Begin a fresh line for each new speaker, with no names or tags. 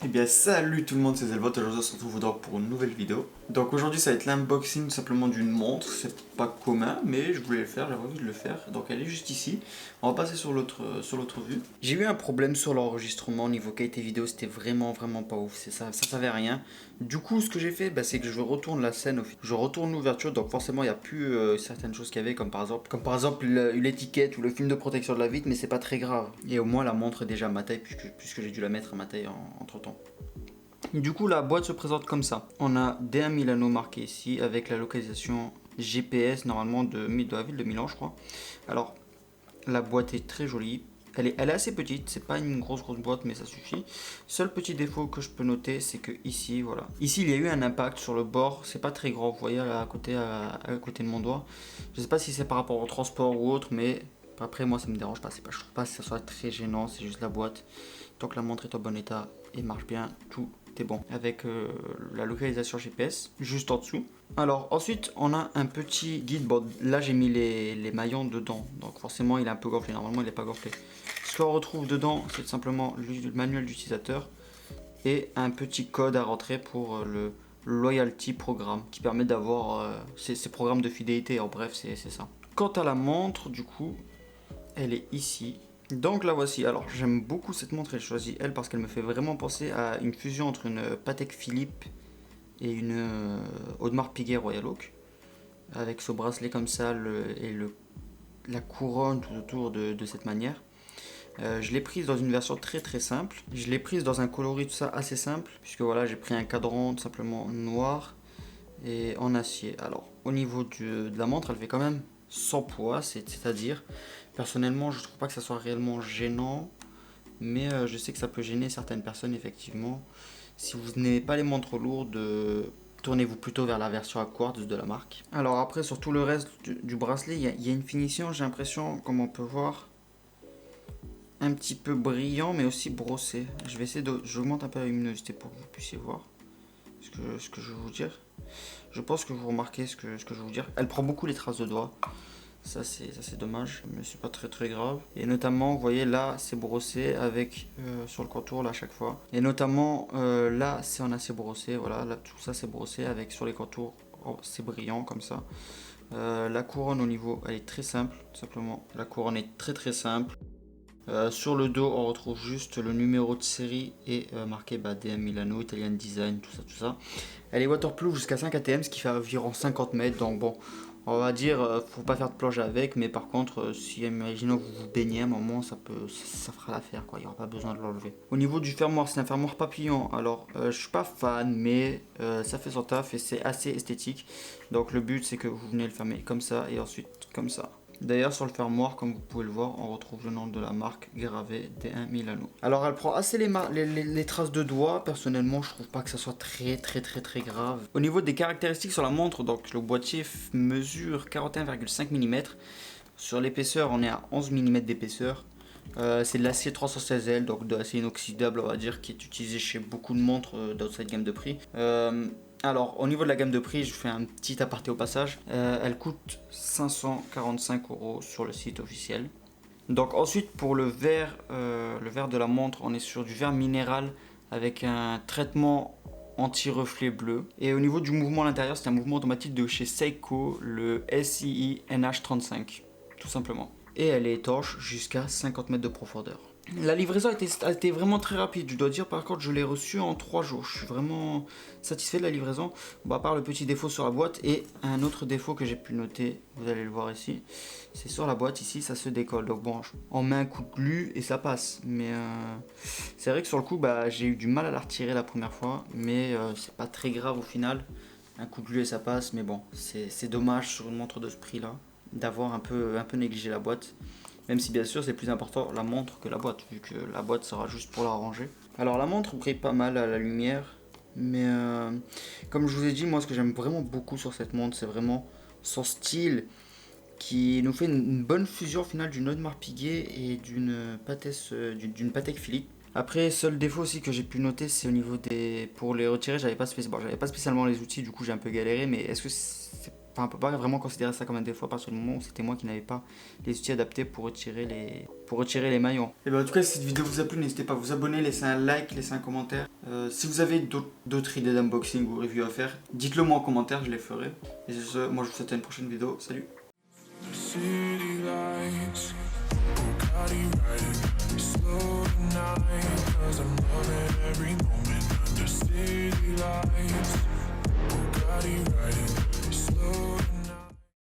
Eh bien salut tout le monde, c'est Zelbot, aujourd'hui on se retrouve donc pour une nouvelle vidéo. Donc aujourd'hui ça va être l'unboxing simplement d'une montre, c'est pas commun mais je voulais le faire, j'avais envie de le faire. Donc elle est juste ici, on va passer sur l'autre vue. J'ai eu un problème sur l'enregistrement, niveau qualité vidéo c'était vraiment pas ouf, c'est ça savait à rien. Du coup ce que j'ai fait c'est que je retourne la scène, je retourne l'ouverture, donc forcément il n'y a plus certaines choses qu'il y avait comme par exemple l'étiquette ou le film de protection de la vitre, mais c'est pas très grave. Et au moins la montre est déjà à ma taille puisque j'ai dû la mettre à ma taille entre temps. Du coup, la boîte se présente comme ça. On a D1 Milano marqué ici avec la localisation GPS normalement de la ville de Milan, je crois. Alors, la boîte est très jolie. Elle est assez petite, c'est pas une grosse boîte, mais ça suffit. Seul petit défaut que je peux noter, c'est que ici, voilà. Ici, il y a eu un impact sur le bord, c'est pas très grand, vous voyez là, à côté de mon doigt. Je sais pas si c'est par rapport au transport ou autre, mais après, moi, ça me dérange pas. Je trouve pas que ça soit très gênant, c'est juste la boîte. Tant que la montre est en bon état et marche bien, tout est bon. Avec la localisation GPS juste en dessous. Alors ensuite, on a un petit guide. Bon, là j'ai mis les maillons dedans, donc forcément il est un peu gonflé. Normalement il n'est pas gonflé. Ce qu'on retrouve dedans, c'est simplement le manuel d'utilisateur et un petit code à rentrer pour le Loyalty Programme qui permet d'avoir ces programmes de fidélité. En bref, c'est ça. Quant à la montre, du coup, elle est ici. Donc la voici. Alors j'aime beaucoup cette montre, elle choisit elle parce qu'elle me fait vraiment penser à une fusion entre une Patek Philippe et une Audemars Piguet Royal Oak. Avec ce bracelet comme ça la couronne tout autour de cette manière. Je l'ai prise dans une version très simple. Je l'ai prise dans un coloris tout ça assez simple. Puisque voilà, j'ai pris un cadran tout simplement noir et en acier. Alors au niveau de la montre, elle fait quand même 100 poids, c'est-à-dire personnellement je trouve pas que ça soit réellement gênant, mais je sais que ça peut gêner certaines personnes effectivement. Si vous n'aimez pas les montres lourdes, tournez-vous plutôt vers la version à quartz de la marque. Alors après sur tout le reste du bracelet, il y a une finition, j'ai l'impression, comme on peut voir, un petit peu brillant mais aussi brossé. Je vais essayer j'augmente un peu la luminosité pour que vous puissiez voir ce que je vais vous dire. Je pense que vous remarquez ce que je vais vous dire. Elle prend beaucoup les traces de doigts. Ça c'est dommage, mais c'est pas très grave. Et notamment, vous voyez là, c'est brossé avec sur le contour là à chaque fois. Et notamment là, c'est en acier brossé. Voilà, là tout ça c'est brossé avec sur les contours, oh, c'est brillant comme ça. La couronne au niveau, elle est très simple, tout simplement. La couronne est très simple. Sur le dos, on retrouve juste le numéro de série et marqué DM Milano, Italian Design, tout ça. Elle est waterproof jusqu'à 5 ATM, ce qui fait environ 50 mètres. Donc bon, on va dire, faut pas faire de plonge avec, mais par contre, si imaginons que vous vous baignez à un moment, ça fera l'affaire, quoi. Il n'y aura pas besoin de l'enlever. Au niveau du fermoir, c'est un fermoir papillon. Alors, je suis pas fan, mais ça fait son taf et c'est assez esthétique. Donc le but, c'est que vous venez le fermer comme ça et ensuite comme ça. D'ailleurs sur le fermoir, comme vous pouvez le voir, on retrouve le nom de la marque gravé D1 Milano. Alors elle prend assez les traces de doigts. Personnellement je trouve pas que ça soit très grave. Au niveau des caractéristiques sur la montre, donc le boîtier mesure 41,5 mm. Sur l'épaisseur on est à 11 mm d'épaisseur. C'est de l'acier 316L, donc de l'acier inoxydable on va dire, qui est utilisé chez beaucoup de montres dans cette gamme de prix. Alors, au niveau de la gamme de prix, je fais un petit aparté au passage. Elle coûte 545 € sur le site officiel. Donc ensuite, pour le verre de la montre, on est sur du verre minéral avec un traitement anti-reflet bleu. Et au niveau du mouvement à l'intérieur, c'est un mouvement automatique de chez Seiko, le SII NH35, tout simplement. Et elle est étanche jusqu'à 50 mètres de profondeur. La livraison a été vraiment très rapide. Je dois dire par contre, je l'ai reçue en 3 jours. Je suis vraiment satisfait de la livraison. Bon, à part le petit défaut sur la boîte et un autre défaut que j'ai pu noter, vous allez le voir ici, c'est sur la boîte ici, ça se décolle. Donc bon, on met un coup de glu et ça passe. Mais c'est vrai que sur le coup, j'ai eu du mal à la retirer la première fois, mais c'est pas très grave au final. Un coup de glu et ça passe, mais bon, c'est dommage sur une montre de ce prix-là d'avoir un peu négligé la boîte. Même si bien sûr c'est plus important la montre que la boîte, vu que la boîte sera juste pour la ranger. Alors la montre brille pas mal à la lumière, mais comme je vous ai dit, moi ce que j'aime vraiment beaucoup sur cette montre, c'est vraiment son style qui nous fait une bonne fusion finale d'une Audemars Piguet et d'une Patek Philippe. Après, seul défaut aussi que j'ai pu noter, c'est au niveau des... Pour les retirer, j'avais pas spécialement les outils, du coup j'ai un peu galéré, mais est-ce que c'est Enfin, on peut pas vraiment considérer ça comme un défaut à partir du moment où c'était moi qui n'avais pas les outils adaptés pour retirer les maillons. Et ben, en tout cas, si cette vidéo vous a plu, n'hésitez pas à vous abonner, laisser un like, laisser un commentaire. Si vous avez d'autres idées d'unboxing ou review à faire, dites-le moi en commentaire, je les ferai. Et sur ce, moi je vous souhaite à une prochaine vidéo. Salut! City lights, Bugatti riding slow tonight, 'cause I'm loving every moment.